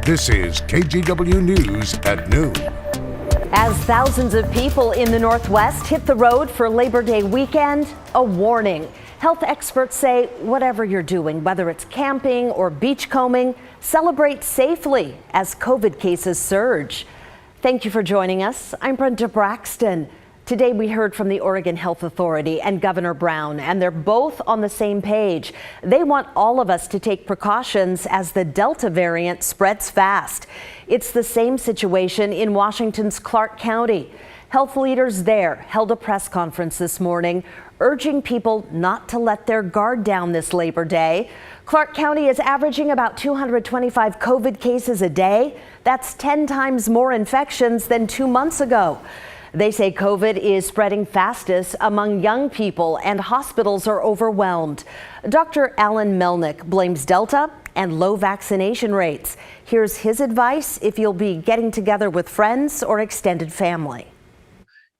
This is KGW News at noon. As thousands of people in the Northwest hit the road for Labor Day weekend, a warning. Health experts say whatever you're doing, whether it's camping or beachcombing, celebrate safely as COVID cases surge. Thank you for joining us. I'm Brenda Braxton. Today we heard from the Oregon Health Authority and Governor Brown, and they're both on the same page. They want all of us to take precautions as the Delta variant spreads fast. It's the same situation in Washington's Clark County. Health leaders there held a press conference this morning, urging people not to let their guard down this Labor Day. Clark County is averaging about 225 COVID cases a day. That's 10 times more infections than 2 months ago. They say COVID is spreading fastest among young people and hospitals are overwhelmed. Dr. Alan Melnick blames Delta and low vaccination rates. Here's his advice if you'll be getting together with friends or extended family.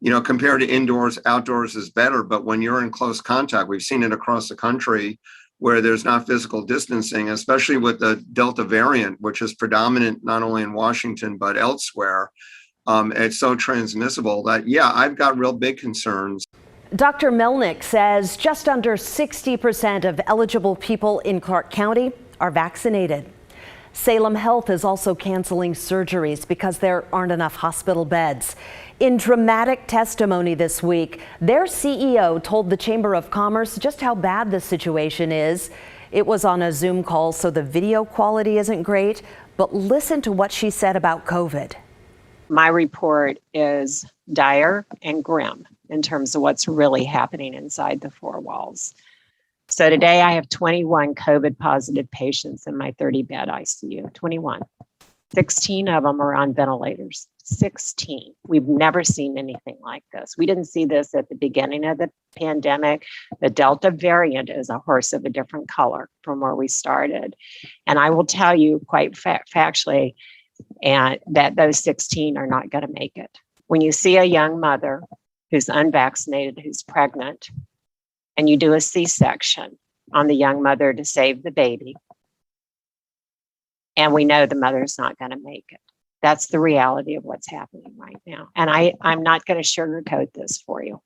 You know, compared to indoors, outdoors is better. But when you're in close contact, we've seen it across the country where there's not physical distancing, especially with the Delta variant, which is predominant not only in Washington, but elsewhere. It's so transmissible that, yeah, I've got real big concerns. Dr. Melnick says just under 60% of eligible people in Clark County are vaccinated. Salem Health is also canceling surgeries because there aren't enough hospital beds. In dramatic testimony this week, their CEO told the Chamber of Commerce just how bad the situation is. It was on a Zoom call, so the video quality isn't great, but listen to what she said about COVID. My report is dire and grim in terms of what's really happening inside the four walls. So today I have 21 COVID positive patients in my 30-bed ICU, 21. 16 of them are on ventilators, 16. We've never seen anything like this. We didn't see this at the beginning of the pandemic. The Delta variant is a horse of a different color from where we started. And I will tell you quite factually, and that those 16 are not going to make it. When you see a young mother who's unvaccinated, who's pregnant, and you do a C-section on the young mother to save the baby, and we know the mother's not going to make it. That's the reality of what's happening right now. And I'm not going to sugarcoat this for you.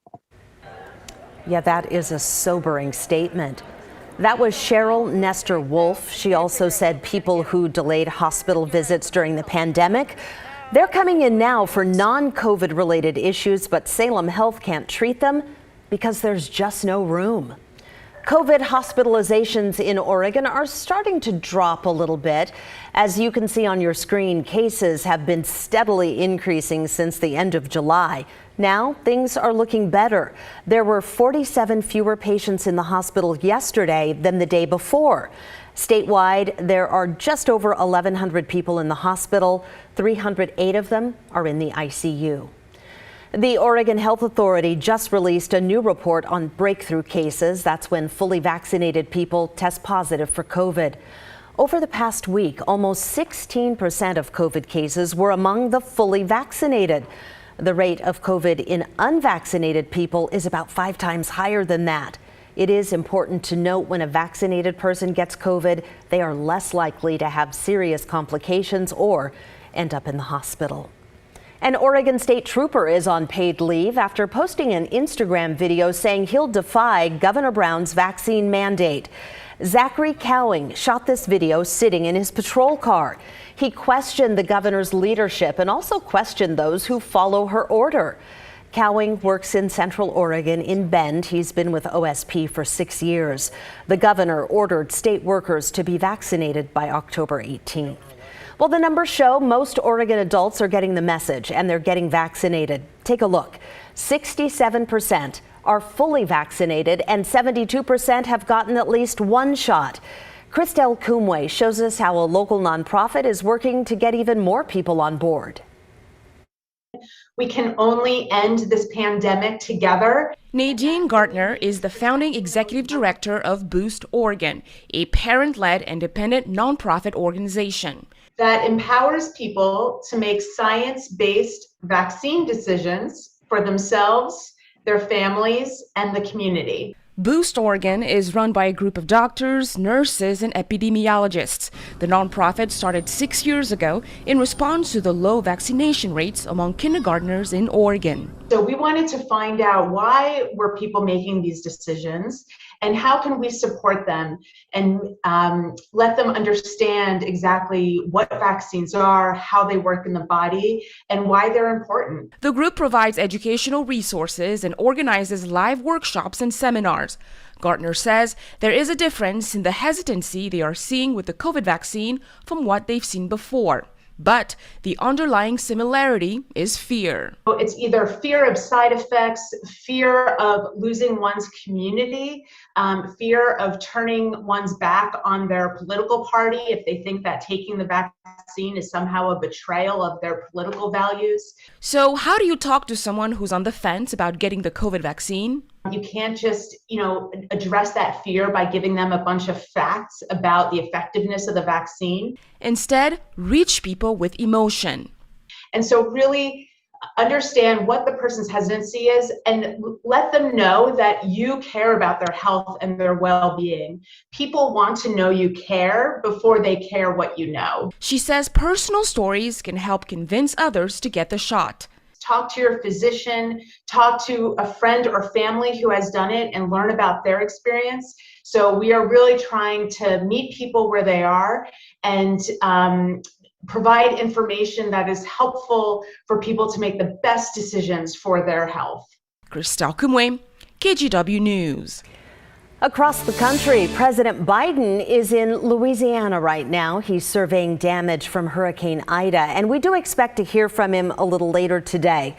Yeah, that is a sobering statement. That was Cheryl Nestor Wolf. She also said people who delayed hospital visits during the pandemic, they're coming in now for non-COVID related issues, but Salem Health can't treat them because there's just no room. COVID hospitalizations in Oregon are starting to drop a little bit. As you can see on your screen, cases have been steadily increasing since the end of July. Now things are looking better. There were 47 fewer patients in the hospital yesterday than the day before. Statewide, there are just over 1,100 people in the hospital. 308 of them are in the ICU. The Oregon Health Authority just released a new report on breakthrough cases. That's when fully vaccinated people test positive for COVID. Over the past week, almost 16% of COVID cases were among the fully vaccinated. The rate of COVID in unvaccinated people is about 5 times higher than that. It is important to note when a vaccinated person gets COVID, they are less likely to have serious complications or end up in the hospital. An Oregon State trooper is on paid leave after posting an Instagram video saying he'll defy Governor Brown's vaccine mandate. Zachary Cowing shot this video sitting in his patrol car. He questioned the governor's leadership and also questioned those who follow her order. Cowing works in Central Oregon in Bend. He's been with OSP for 6 years. The governor ordered state workers to be vaccinated by October 18th. Well, the numbers show most Oregon adults are getting the message and they're getting vaccinated. Take a look. 67% are fully vaccinated and 72% have gotten at least one shot. Christelle Kumwe shows us how a local nonprofit is working to get even more people on board. We can only end this pandemic together. Nadine Gartner is the founding executive director of Boost Oregon, a parent-led independent nonprofit organization that empowers people to make science-based vaccine decisions for themselves, their families, and the community. Boost Oregon is run by a group of doctors, nurses, and epidemiologists. The nonprofit started 6 years ago in response to the low vaccination rates among kindergartners in Oregon. So we wanted to find out, why were people making these decisions, and how can we support them and let them understand exactly what vaccines are, how they work in the body, and why they're important. The group provides educational resources and organizes live workshops and seminars. Gardner says there is a difference in the hesitancy they are seeing with the COVID vaccine from what they've seen before. But the underlying similarity is fear. It's either fear of side effects, fear of losing one's community, fear of turning one's back on their political party if they think that taking the vaccine is somehow a betrayal of their political values. So how do you talk to someone who's on the fence about getting the COVID vaccine? You can't just, address that fear by giving them a bunch of facts about the effectiveness of the vaccine. Instead, reach people with emotion. And so really understand what the person's hesitancy is and let them know that you care about their health and their well-being. People want to know you care before they care what you know. She says personal stories can help convince others to get the shot. Talk to your physician, talk to a friend or family who has done it and learn about their experience. So we are really trying to meet people where they are and provide information that is helpful for people to make the best decisions for their health. Christelle Kumwe, KGW News. Across the country, President Biden is in Louisiana right now. He's surveying damage from Hurricane Ida, and we do expect to hear from him a little later today.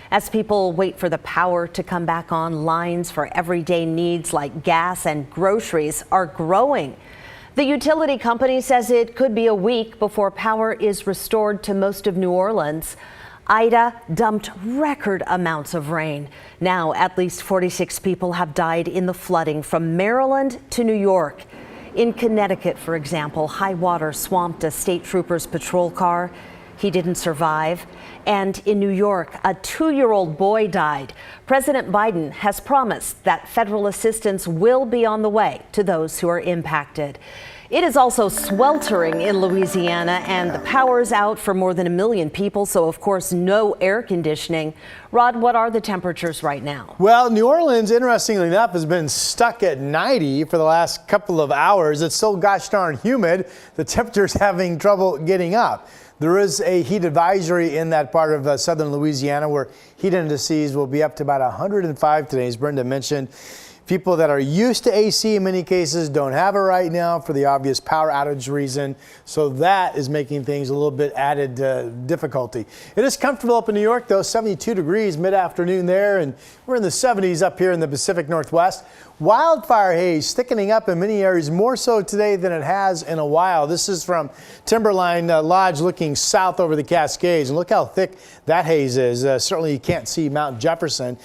As people wait for the power to come back on, lines for everyday needs like gas and groceries are growing. The utility company says it could be a week before power is restored to most of New Orleans. Ida dumped record amounts of rain. Now, at least 46 people have died in the flooding from Maryland to New York. In Connecticut, for example, high water swamped a state trooper's patrol car. He didn't survive. And in New York, a 2-year-old boy died. President Biden has promised that federal assistance will be on the way to those who are impacted. It is also sweltering in Louisiana, and the power's out for more than 1 million people, so of course no air conditioning. Rod, what are the temperatures right now? Well, New Orleans, interestingly enough, has been stuck at 90 for the last couple of hours. It's so gosh darn humid, the temperature's having trouble getting up. There is a heat advisory in that part of southern Louisiana where heat indices will be up to about 105 today, as Brenda mentioned. People that are used to AC in many cases don't have it right now for the obvious power outage reason. So that is making things a little bit added difficulty. It is comfortable up in New York, though, 72 degrees mid-afternoon there, and we're in the 70s up here in the Pacific Northwest. Wildfire haze thickening up in many areas, more so today than it has in a while. This is from Timberline Lodge looking south over the Cascades, and look how thick that haze is. Certainly you can't see Mount Jefferson.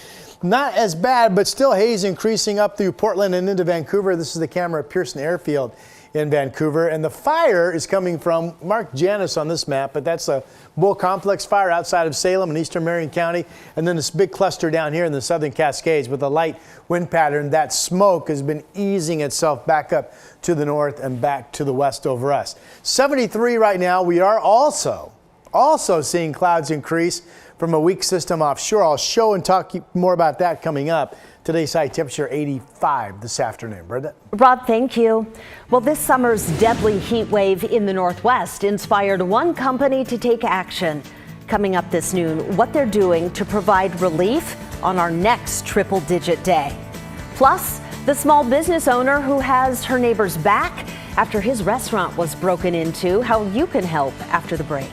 Not as bad, but still haze increasing up through Portland and into Vancouver. This is the camera at Pearson Airfield in Vancouver. And the fire is coming from, mark Janus on this map, but that's a Bull Complex fire outside of Salem in eastern Marion County. And then this big cluster down here in the southern Cascades with a light wind pattern. That smoke has been easing itself back up to the north and back to the west over us. 73 right now. We are also seeing clouds increase from a weak system offshore. I'll show and talk more about that coming up. Today's high temperature 85 this afternoon. Brenda? Rod, thank you. Well, this summer's deadly heat wave in the Northwest inspired one company to take action. Coming up this noon, what they're doing to provide relief on our next triple-digit day. Plus, the small business owner who has her neighbor's back after his restaurant was broken into, how you can help after the break.